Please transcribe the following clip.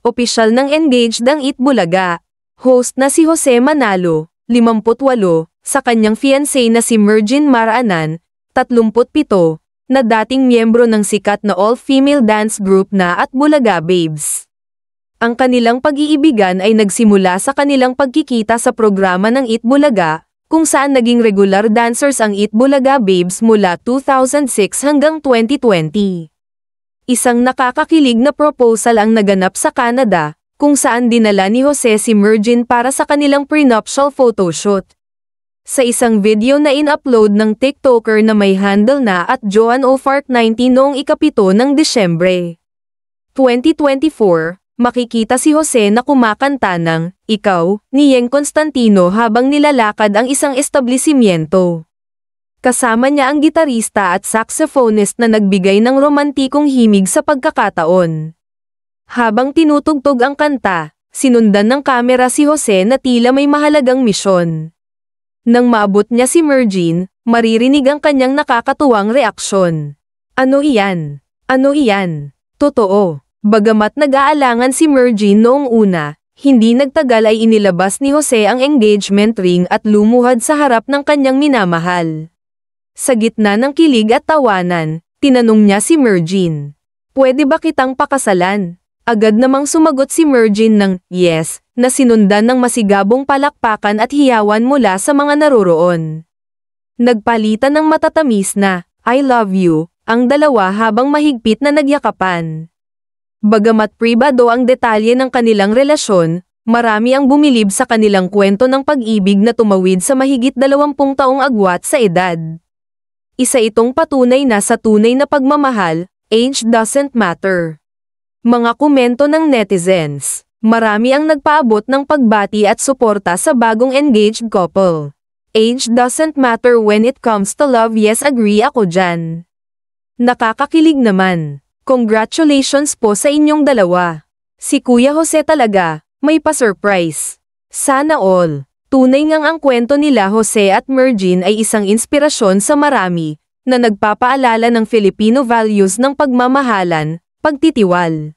Opisyal ng engaged ang Itbulaga. Host na si Jose Manalo, 58, sa kanyang fiancé na si Mergin Maranan, 37, na dating miyembro ng sikat na all-female dance group na Itbulaga Babes. Ang kanilang pag-iibigan ay nagsimula sa kanilang pagkikita sa programa ng Itbulaga, kung saan naging regular dancers ang Itbulaga Babes mula 2006 hanggang 2020. Isang nakakakilig na proposal ang naganap sa Canada, kung saan dinala ni Jose si Mergin para sa kanilang prenuptial photoshoot. Sa isang video na in-upload ng TikToker na may handle na @JoanOFark19 noong 7 ng Disyembre 2024, makikita si Jose na kumakanta ng "Ikaw" ni Yeng Constantino habang nilalakad ang isang establishmento. Kasama niya ang gitarista at saxophonist na nagbigay ng romantikong himig sa pagkakataon. Habang tinutugtog ang kanta, sinundan ng kamera si Jose na tila may mahalagang misyon. Nang maabot niya si Mergin, maririnig ang kanyang nakakatuwang reaksyon. "Ano iyan? Ano iyan?" Totoo. Bagamat nag-aalangan si Mergin noong una, hindi nagtagal ay inilabas ni Jose ang engagement ring at lumuhad sa harap ng kanyang minamahal. Sa gitna ng kilig at tawanan, tinanong niya si Mergin, "Pwede ba kitang pakasalan?" Agad namang sumagot si Mergin ng "yes", na sinundan ng masigabong palakpakan at hiyawan mula sa mga naroroon. Nagpalitan ng matatamis na "I love you" ang dalawa habang mahigpit na nagyakapan. Bagamat pribado ang detalye ng kanilang relasyon, marami ang bumilib sa kanilang kwento ng pag-ibig na tumawid sa mahigit 20 taong agwat sa edad. Isa itong patunay na sa tunay na pagmamahal, age doesn't matter. Mga komento ng netizens, marami ang nagpaabot ng pagbati at suporta sa bagong engaged couple. Age doesn't matter when it comes to love, yes, agree ako dyan. Nakakakilig naman. Congratulations po sa inyong dalawa. Si Kuya Jose talaga, may pa-surprise. Sana all. Tunay ngang ang kwento nila Jose at Mergin ay isang inspirasyon sa marami, na nagpapaalala ng Filipino values ng pagmamahalan, pagtitiwal,